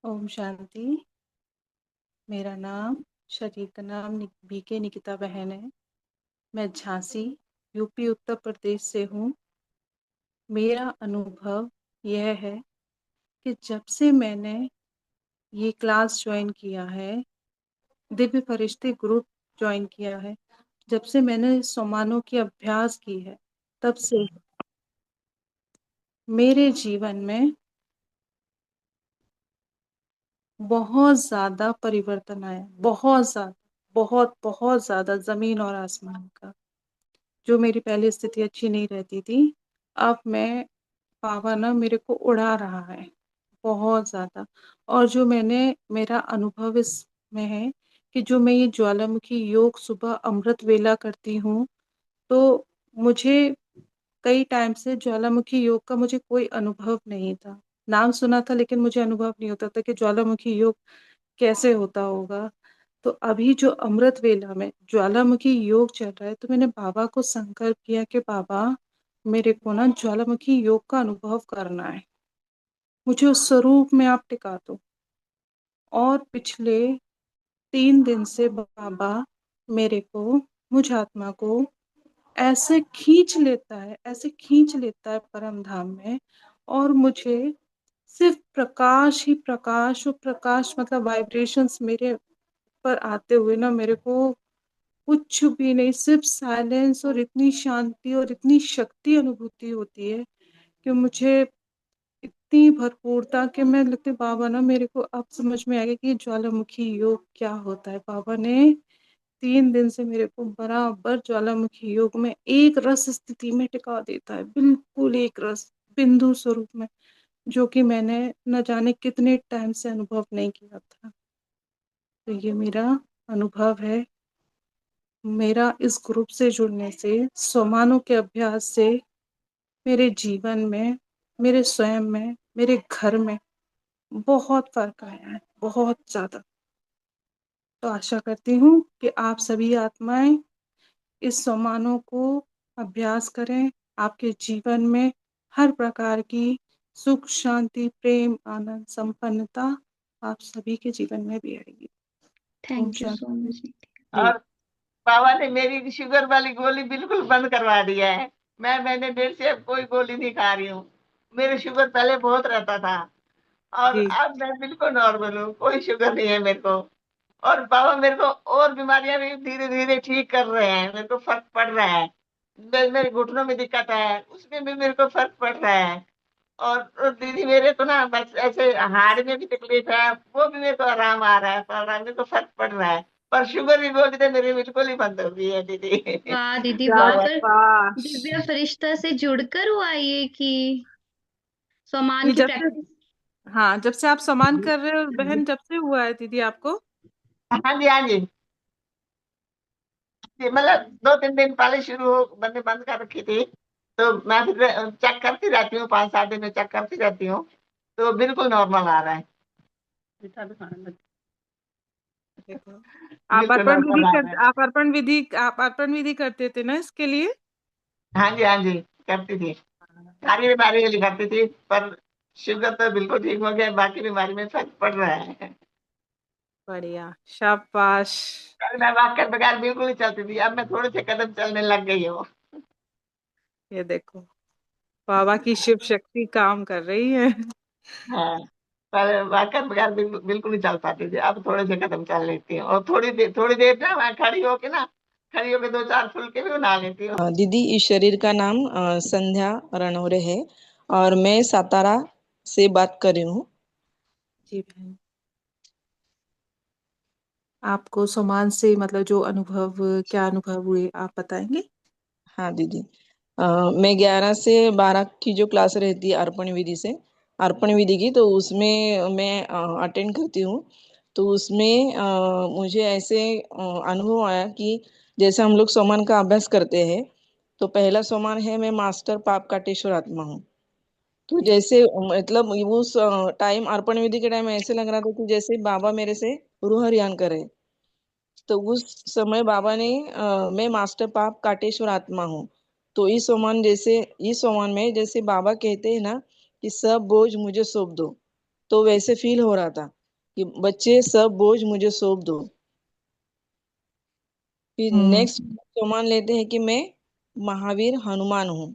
ओम शांति। मेरा नाम शरीर का नाम बीके निकिता बहन है। मैं झांसी यूपी उत्तर प्रदेश से हूँ। मेरा अनुभव यह है कि जब से मैंने ये क्लास ज्वाइन किया है, दिव्य फरिश्ते ग्रुप ज्वाइन किया है, जब से मैंने सोमानों की अभ्यास की है, तब से मेरे जीवन में बहुत ज्यादा परिवर्तन आया। बहुत ज्यादा, बहुत बहुत ज्यादा, जमीन और आसमान का। जो मेरी पहली स्थिति अच्छी नहीं रहती थी, अब मैं पावा ना मेरे को उड़ा रहा है बहुत ज्यादा। और जो मेरा अनुभव इसमें है कि जो मैं ये ज्वालामुखी योग सुबह अमृत वेला करती हूँ, तो मुझे कई टाइम से ज्वालामुखी योग का मुझे कोई अनुभव नहीं था। नाम सुना था लेकिन मुझे अनुभव नहीं होता था कि ज्वालामुखी योग कैसे होता होगा। तो अभी जो अमृत वेला में ज्वालामुखी योग चल रहा है, तो मैंने बाबा को संकल्प किया कि बाबा, मेरे को ना ज्वालामुखी योग का अनुभव करना है, मुझे उस स्वरूप में आप टिका दो। और पिछले 3 दिन से बाबा मेरे को, मुझ आत्मा को ऐसे खींच लेता है, ऐसे खींच लेता है परम धाम में। और मुझे सिर्फ प्रकाश ही प्रकाश, और प्रकाश मतलब वाइब्रेशंस मेरे पर आते हुए ना, मेरे को कुछ भी नहीं, सिर्फ साइलेंस और इतनी शांति और इतनी शक्ति अनुभूति होती है कि मुझे इतनी भरपूरता कि मैं लगती, बाबा ना मेरे को अब समझ में आ गया कि ये ज्वालामुखी योग क्या होता है। बाबा ने 3 दिन से मेरे को बराबर ज्वालामुखी योग में एक रस स्थिति में टिका देता है, बिल्कुल एक रस बिंदु स्वरूप में, जो कि मैंने न जाने कितने टाइम से अनुभव नहीं किया था। तो ये मेरा अनुभव है। मेरा इस ग्रुप से जुड़ने से, सोमानों के अभ्यास से मेरे जीवन में, मेरे स्वयं में, मेरे घर में बहुत फर्क आया है, बहुत ज्यादा। तो आशा करती हूँ कि आप सभी आत्माएं इस सोमानों को अभ्यास करें। आपके जीवन में हर प्रकार की सुख, शांति, प्रेम, आनंद, संपन्नता आप सभी के जीवन में भी आएगी। ओम थैंक यू सो शांति। मच। जी। और बाबा ने मेरी शुगर वाली गोली बिल्कुल बंद करवा दिया है। मैंने देर से अब कोई गोली नहीं खा रही हूँ। मेरे शुगर पहले बहुत रहता था, और जी। अब मैं बिल्कुल नॉर्मल हूँ, कोई शुगर नहीं है मेरे को। और बाबा मेरे को और बीमारियां भी धीरे धीरे ठीक कर रहे हैं, मेरे को फर्क पड़ रहा है। मेरे घुटनों में दिक्कत है, उसमें भी मेरे को फर्क पड़ रहा है। और दीदी मेरे को ना बस ऐसे हार्ट में भी तकलीफ है, वो भी मेरे को आराम आ रहा है, मेरे को फर्क पड़ रहा है। पर शुगर की गोली तो मेरी बिल्कुल ही बंद हो गई है दीदी। वाह दीदी वाह, पर शाबाश। दिव्य फरिश्ता से जुड़कर हुआ ये कि सम्मान ये की जब से, प्रैक्टिस। हाँ, जब से आप सम्मान कर रहे हो बहन, जब से हुआ है दीदी आपको? हाँ जी, हाँ जी। मतलब 2-3 दिन पहले शुरू हो, मैंने बंद कर रखी थी। तो मैं फिर चेक करती रहती हूँ, 5-7 दिन में चेक करती रहती हूँ। तो बिल्कुल नॉर्मल आ रहा है। देखो, बिल्कुल नॉर्मल आ रहा है। आप अर्पण विधि करते थे ना इसके लिए? हाँ जी, हाँ जी, करती थी। सारी बीमारी के लिए करती थी, पर शुगर तो बिल्कुल ठीक हो गया, बाकी बीमारी में फर्क पड़ रहा है। बढ़िया, शाबाश। पहले मैं वॉक के बगैर बिल्कुल नहीं चलती थी, अब मैं थोड़े से कदम चलने लग गई हूँ। ये देखो, बाबा की शिव शक्ति काम कर रही है। हाँ, पहले वॉक के बगैर बिल्कुल बिल्कुल नहीं चल पाती थी, अब थोड़े से कदम चल लेती हूँ। और थोड़ी देर ना मैं खड़ी होके 2-4 फुलके भी बना लेती हूँ। दीदी, इस शरीर का नाम संध्या रणोरे है और मैं सातारा से बात कर रही हूँ। जी बहन, आपको सोमान से मतलब जो अनुभव, क्या अनुभव हुए आप बताएंगे? हाँ दीदी, मैं 11 से 12 की जो क्लास रहती है अर्पण विधि से, अर्पण विधि की, तो उसमें मैं अटेंड करती हूँ। तो उसमें मुझे ऐसे अनुभव आया कि जैसे हम लोग सोमान का अभ्यास करते हैं, तो पहला सोमान है मैं मास्टर पाप काटेश्वर आत्मा हूँ। तो जैसे मतलब उस टाइम अर्पण विधि के टाइम ऐसे लग रहा था कि जैसे बाबा मेरे से रूह रियान करे। तो उस समय बाबा ने मैं मास्टर पाप काटेश्वर आत्मा हूँ। तो इस सोमान में जैसे बाबा कहते हैं ना कि सब बोझ मुझे सौंप दो, तो वैसे फील हो रहा था कि बच्चे सब बोझ मुझे सौंप दो। फिर हम्म नेक्स्ट सोमान लेते हैं कि मैं महावीर हनुमान हूँ।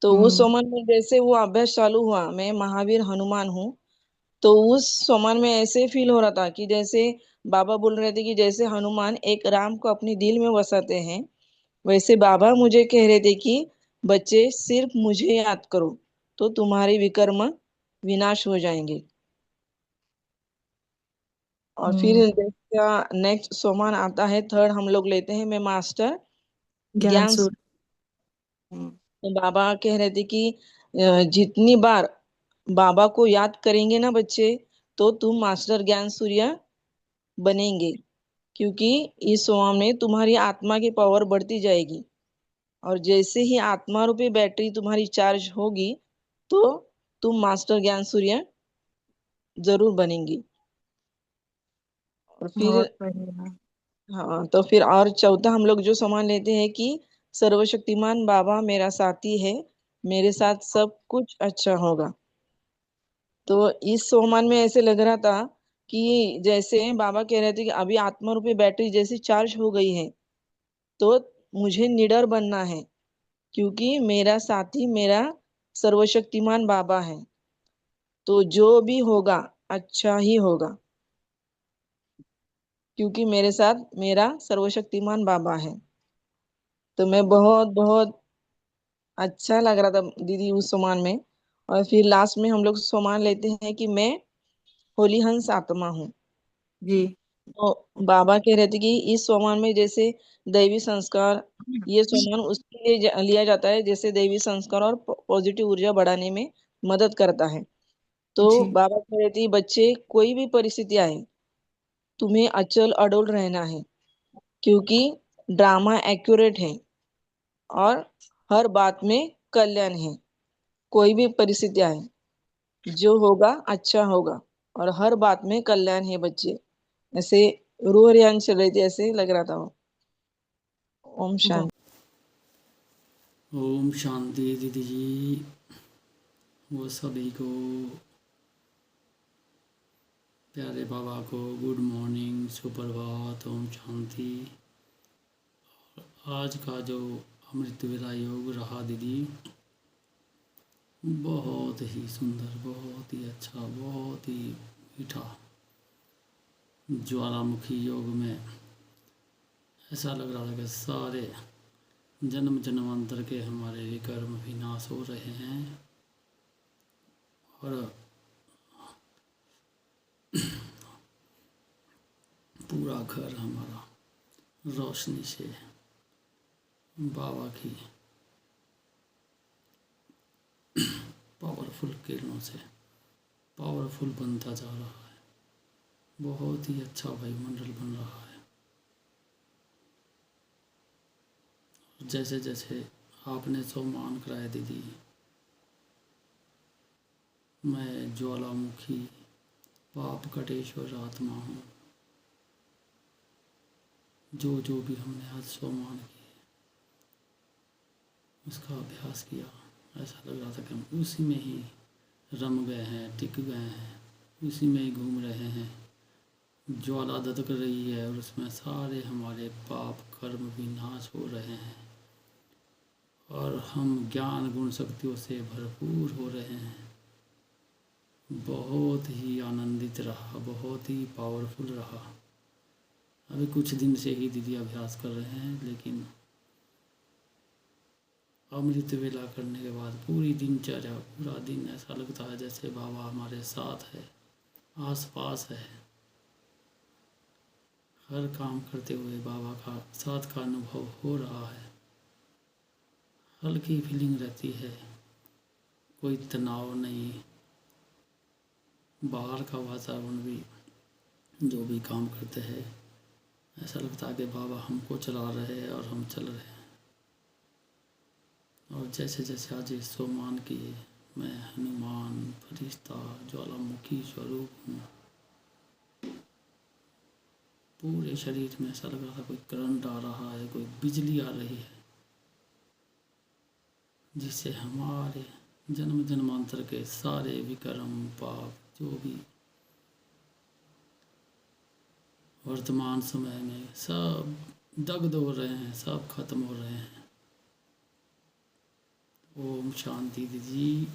तो उस हम्म सोमान में जैसे वो अभ्यास चालू हुआ, मैं महावीर हनुमान हूँ, तो उस सोमान में ऐसे फील हो रहा था कि जैसे बाबा बोल रहे थे कि जैसे हनुमान एक राम को अपने दिल में बसाते हैं, वैसे बाबा मुझे कह रहे थे कि बच्चे सिर्फ मुझे याद करो तो तुम्हारे विकर्म विनाश हो जाएंगे। और फिर हम्म जैसा नेक्स्ट सोमान आता है, थर्ड हम लोग लेते हैं मैं मास्टर ज्ञान ज्ञान। सूर्य। हम्म तो बाबा कह रहे थे कि जितनी बार बाबा को याद करेंगे ना बच्चे, तो तुम मास्टर ज्ञान सूर्य बनेंगे, क्योंकि इस सोम में तुम्हारी आत्मा की पावर बढ़ती जाएगी। और जैसे ही आत्मा रूपी बैटरी तुम्हारी चार्ज होगी, तो तुम मास्टर ज्ञान सूर्य जरूर बनेंगी। और फिर बहुत बढ़िया। हाँ, तो फिर और चौथा हम लोग जो सामान लेते हैं कि सर्वशक्तिमान बाबा मेरा साथी है, मेरे साथ सब कुछ अच्छा होगा। तो इस सोमान में ऐसे लग रहा था कि जैसे बाबा कह रहे थे कि अभी आत्मा रूपी बैटरी जैसी चार्ज हो गई है, तो मुझे निडर बनना है, क्योंकि मेरा साथी मेरा सर्वशक्तिमान बाबा है। तो जो भी होगा अच्छा ही होगा, क्योंकि मेरे साथ मेरा सर्वशक्तिमान बाबा है। तो मैं बहुत बहुत अच्छा लग रहा था दीदी उस सामान में। और फिर लास्ट में हम लोग सामान लेते हैं कि मैं होली हंस आत्मा हूँ। जी तो बाबा कह रहे थे कि इस सामान में जैसे दैवी संस्कार, ये सामान उसके लिए लिया जाता है जैसे दैवी संस्कार और पॉजिटिव ऊर्जा बढ़ाने में मदद करता है। तो जी बाबा कह रहे थे बच्चे कोई भी परिस्थिति आए, तुम्हें अचल अडोल रहना है, क्योंकि ड्रामा एक्यूरेट है और हर बात में कल्याण है। कोई भी परिस्थिति आए, जो होगा अच्छा होगा और हर बात में कल्याण है बच्चे। ऐसे रूह रियान चल रही थी, ऐसे लग रहा था वो। ओम बहुत। शांति। ओम शांति दीदी जी। वो सभी को, प्यारे बाबा को गुड मॉर्निंग, सुप्रभात, ओम शांति। आज का जो अमृत वेला योग रहा दीदी, बहुत ही सुंदर, बहुत ही अच्छा, बहुत ही मीठा। ज्वालामुखी योग में ऐसा लग रहा था कि सारे जन्म जन्मांतर के हमारे विकर्म विनाश हो रहे हैं और पूरा घर हमारा रोशनी से, बाबा की पावरफुल किरणों से पावरफुल बनता जा रहा है। बहुत ही अच्छा वायुमंडल बन रहा है। जैसे जैसे आपने सम्मान कराया दीदी, मैं ज्वालामुखी पाप कटेश्वर आत्मा हूँ। जो जो भी हमने आज सम्मान किए, उसका अभ्यास किया, ऐसा लग रहा था कि हम उसी में ही रम गए हैं, टिक गए हैं, उसी में ही घूम रहे हैं। ज्वाला दतक रही है और उसमें सारे हमारे पाप कर्म विनाश हो रहे हैं और हम ज्ञान गुण शक्तियों से भरपूर हो रहे हैं। बहुत ही आनंदित रहा, बहुत ही पावरफुल रहा। अभी कुछ दिन से ही दीदी अभ्यास कर रहे हैं, लेकिन अमृत वेला करने के बाद पूरी दिनचर्या, पूरा दिन ऐसा लगता है जैसे बाबा हमारे साथ है, आसपास है। हर काम करते हुए बाबा का साथ का अनुभव हो रहा है। हल्की फीलिंग रहती है, कोई तनाव नहीं। बाहर का वातावरण भी, जो भी काम करते हैं, ऐसा लगता है कि बाबा हमको चला रहे हैं और हम चल रहे हैं। और जैसे जैसे आज ये सोमान किए, मैं हनुमान फरिश्ता ज्वालामुखी स्वरूप हूँ। पूरे शरीर में ऐसा लग रहा था कोई करंट आ रहा है, कोई बिजली आ रही है, जिससे हमारे जन्म जन्मांतर के सारे विकर्म पाप जो भी वर्तमान समय में सब दग्ध हो रहे हैं, सब खत्म हो रहे हैं। ओम शांति दीदी।